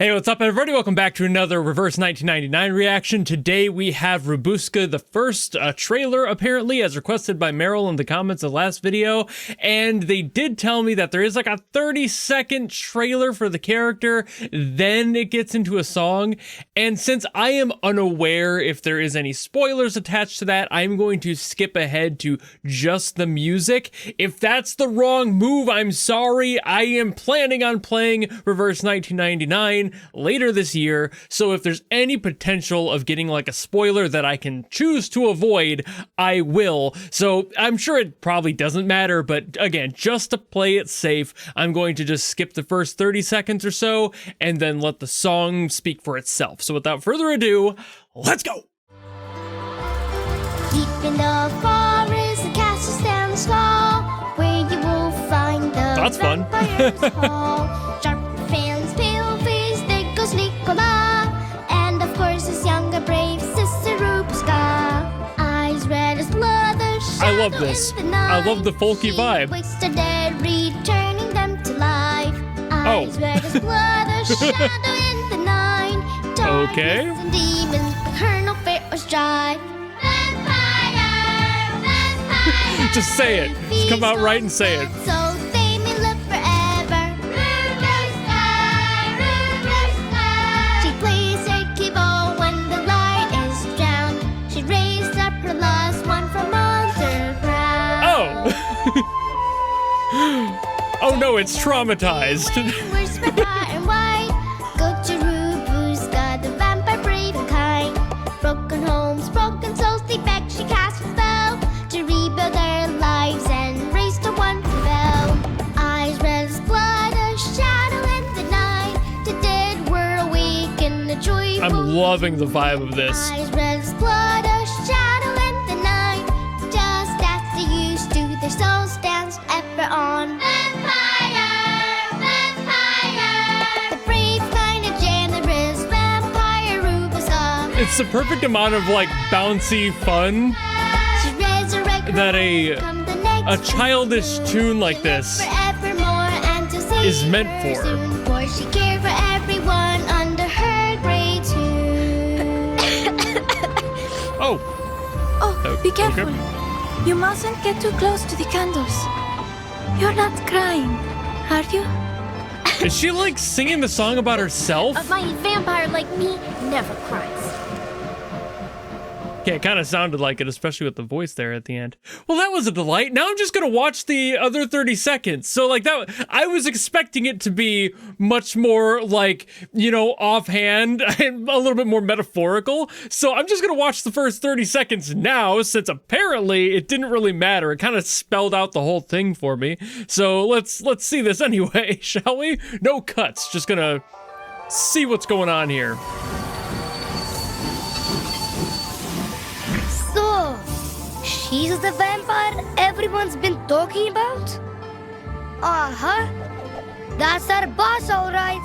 Hey, what's up, everybody? Welcome back to another Reverse 1999 reaction. Today we have Rubuska, the first trailer, apparently, as requested by Meryl in the comments of the last video. And they did tell me that there is like a 30-second trailer for the character, then it gets into a song. And since I am unaware if there is any spoilers attached to that, I'm going to skip ahead to just the music. If that's the wrong move, I'm sorry. I am planning on playing Reverse 1999 later this year, so if there's any potential of getting like a spoiler that I can choose to avoid, I will. So I'm sure it probably doesn't matter, but again, just to play it safe, I'm going to just skip the first 30 seconds or so and then let the song speak for itself. So without further ado, let's go! Deep in the forest, the castle stands tall, where you will find the That's fun. vampire's hall. Sharp fangs, pale face, there goes Nicola, and of course his younger brave sister Rubuska. Eyes red as blood, the I love shadow this. in the night. I love the folky She vibe. wakes the dead, returning them to life. Eyes red as blood, the shadow in the night. Okay. Darkness and demons, but Colonel Pharaoh's dry. Just say it. Just come out right and say it. So they may live forever. Rubuska, Rubuska. She plays her keyboard when the light is drowned. She raised up her last one from underground. Oh! Oh no, it's traumatized. Wears red, black, and white. Go to Rubuska, the vampire brave and kind. Broken homes, broken souls, they beg, she casts a spell to rebuild their lives and raise the one who fell. Eyes red as blood, a shadow in the night. The dead were awake in the joyful. I'm loving the vibe of this. Eyes red as blood, a shadow in the night. Just as they used to, their souls danced ever on. Vampire, vampire. The brave, kind of generous vampire Rubuska. It's the perfect amount of like bouncy fun that a childish tune like this is meant for. For she cared for everyone under her great tune. Oh, Oh, be careful. okay. You mustn't get too close to the candles. You're not crying, are you? Is she like singing the song about herself? A mighty vampire like me never cries. Yeah, it kind of sounded like it, especially with the voice there at the end. Well, that was a delight. Now I'm just gonna watch the other 30 seconds. So like that, I was expecting it to be much more like, you know, offhand and a little bit more metaphorical. So I'm just gonna watch the first 30 seconds now, since apparently it didn't really matter. It kind of spelled out the whole thing for me. So let's see this anyway, shall we? No cuts, just gonna see what's going on here. So, she's the vampire everyone's been talking about? Uh-huh. That's our boss, all right.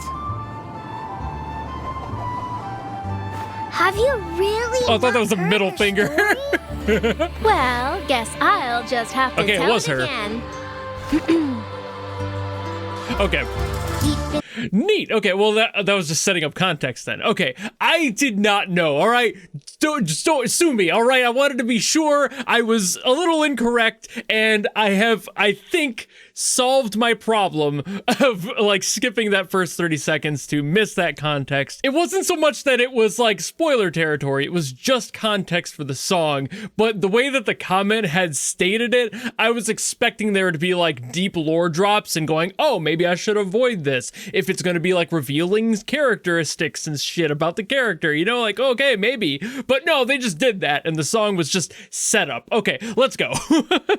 Have you really? Oh, I thought that was a not middle heard finger. story? Well, guess I'll just have to Okay, it tell was her. again. Okay. Neat. Okay, well, that was just setting up context then. Okay, I did not know, all right? Don't sue me, all right? I wanted to be sure I was a little incorrect, and I think, solved my problem of, like, skipping that first 30 seconds to miss that context. It wasn't so much that it was, like, spoiler territory. It was just context for the song, but the way that the comment had stated it, I was expecting there to be, like, deep lore drops and going, oh, maybe I should avoid this. If it's going to be like revealing characteristics and shit about the character, you know, like, okay, maybe. But no, they just did that and the song was just set up. Okay, let's go.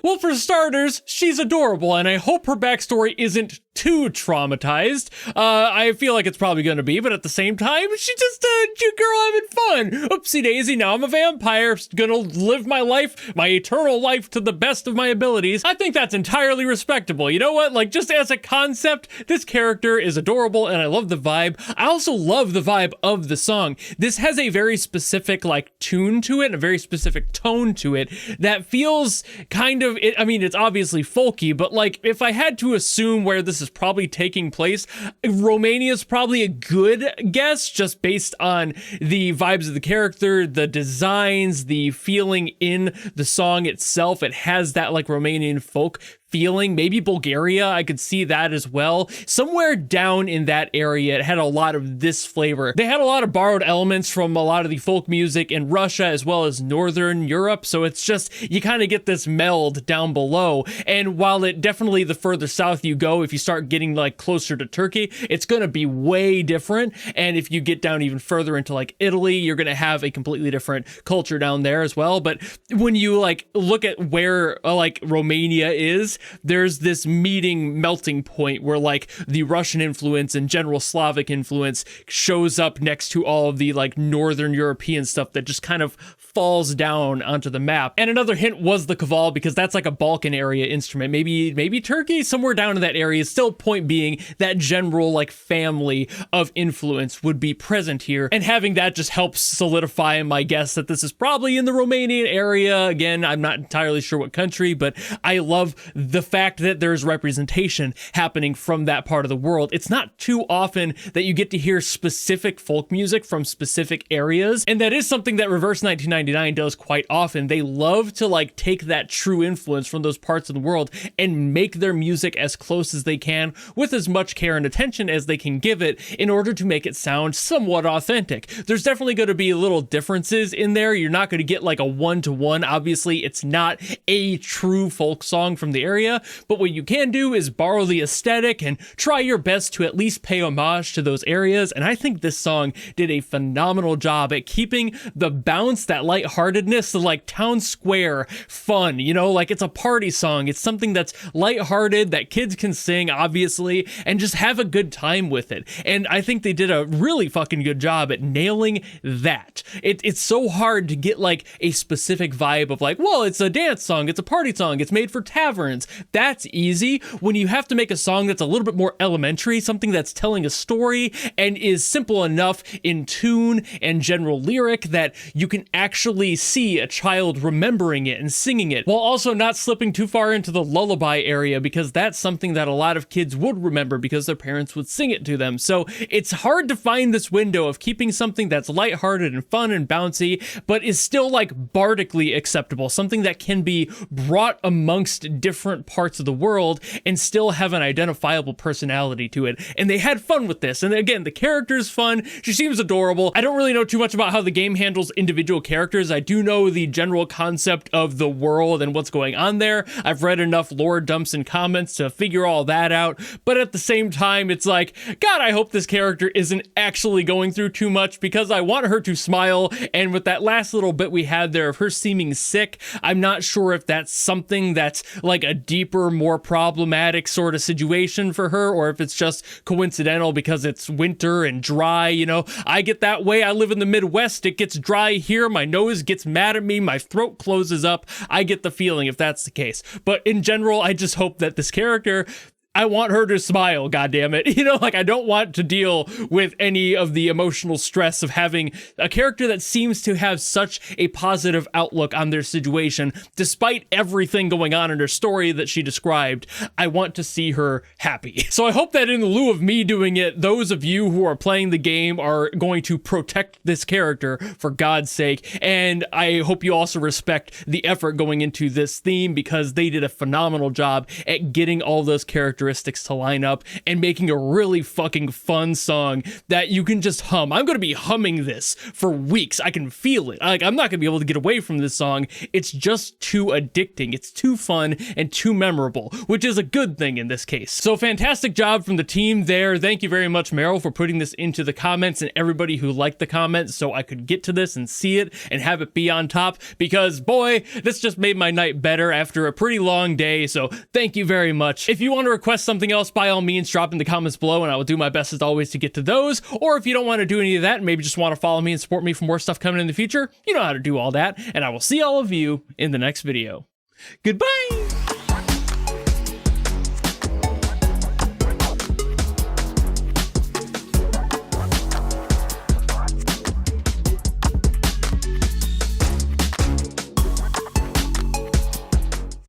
Well, for starters, she's adorable and I hope her backstory isn't too traumatized. I feel like it's probably going to be, but at the same time, she's just a cute girl having fun. Oopsie daisy, now I'm a vampire, gonna live my life, my eternal life to the best of my abilities. I think that's entirely respectable. You know what? Like, just as a concept, this character is adorable and I love the vibe. I also love the vibe of the song. This has a very specific, like, tune to it, a very specific tone to it that feels kind of, I mean, it's obviously folky, but like, it if I had to assume where this is probably taking place, Romania is probably a good guess, just based on the vibes of the character, the designs, the feeling in the song itself. It has that like Romanian folk feeling. Maybe Bulgaria, I could see that as well. Somewhere down in that area, it had a lot of this flavor. They had a lot of borrowed elements from a lot of the folk music in Russia as well as Northern Europe, so it's just, you kind of get this meld down below. And while it definitely, the further south you go, if you start getting like closer to Turkey, it's going to be way different. And if you get down even further into like Italy, you're going to have a completely different culture down there as well. But when you like look at where like Romania is, there's this melting point where like the Russian influence and general Slavic influence shows up next to all of the like Northern European stuff that just kind of falls down onto the map. And another hint was the kaval, because that's like a Balkan area instrument. Maybe Turkey, somewhere down in that area. Still, point being, that general like family of influence would be present here, and having that just helps solidify my guess that this is probably in the Romanian area. Again, I'm not entirely sure what country, but I love the fact that there's representation happening from that part of the world. It's not too often that you get to hear specific folk music from specific areas, and that is something that Reverse 1999 does quite often. They love to like take that true influence from those parts of the world and make their music as close as they can, with as much care and attention as they can give it, in order to make it sound somewhat authentic. There's definitely going to be little differences in there. You're not going to get like a one-to-one. Obviously, it's not a true folk song from the area, but what you can do is borrow the aesthetic and try your best to at least pay homage to those areas. And I think this song did a phenomenal job at keeping the bounce, that lightheartedness, the like town square fun, you know, like it's a party song. It's something that's lighthearted that kids can sing, obviously, and just have a good time with it. And I think they did a really fucking good job at nailing that. It's so hard to get like a specific vibe of like, well, it's a dance song, it's a party song, it's made for taverns. That's easy. When you have to make a song that's a little bit more elementary, something that's telling a story and is simple enough in tune and general lyric that you can actually see a child remembering it and singing it, while also not slipping too far into the lullaby area, because that's something that a lot of kids would remember because their parents would sing it to them. So it's hard to find this window of keeping something that's lighthearted and fun and bouncy, but is still like bardically acceptable, something that can be brought amongst different parts of the world and still have an identifiable personality to it. And they had fun with this. And again, the character's fun. She seems adorable. I don't really know too much about how the game handles individual characters. I do know the general concept of the world and what's going on there. I've read enough lore dumps and comments to figure all that out. But at the same time, it's like, God, I hope this character isn't actually going through too much, because I want her to smile. And with that last little bit we had there of her seeming sick, I'm not sure if that's something that's like a deeper, more problematic sort of situation for her, or if it's just coincidental because it's winter and dry. You know, I get that way. I live in the Midwest. It gets dry here. My nose gets mad at me. My throat closes up. I get the feeling if that's the case. But in general, I just hope that this character, I want her to smile, goddammit. You know, like, I don't want to deal with any of the emotional stress of having a character that seems to have such a positive outlook on their situation, despite everything going on in her story that she described. I want to see her happy. So I hope that in lieu of me doing it, those of you who are playing the game are going to protect this character, for God's sake. And I hope you also respect the effort going into this theme, because they did a phenomenal job at getting all those characteristics to line up and making a really fucking fun song that you can just hum. I'm going to be humming this for weeks. I can feel it. Like, I'm not going to be able to get away from this song. It's just too addicting. It's too fun and too memorable, which is a good thing in this case. So fantastic job from the team there. Thank you very much, Meryl, for putting this into the comments, and everybody who liked the comments, so I could get to this and see it and have it be on top, because boy, this just made my night better after a pretty long day. So thank you very much. If you want to request something else, by all means, drop in the comments below, and I will do my best as always to get to those. Or if you don't want to do any of that and maybe just want to follow me and support me for more stuff coming in the future, you know how to do all that, and I will see all of you in the next video. Goodbye!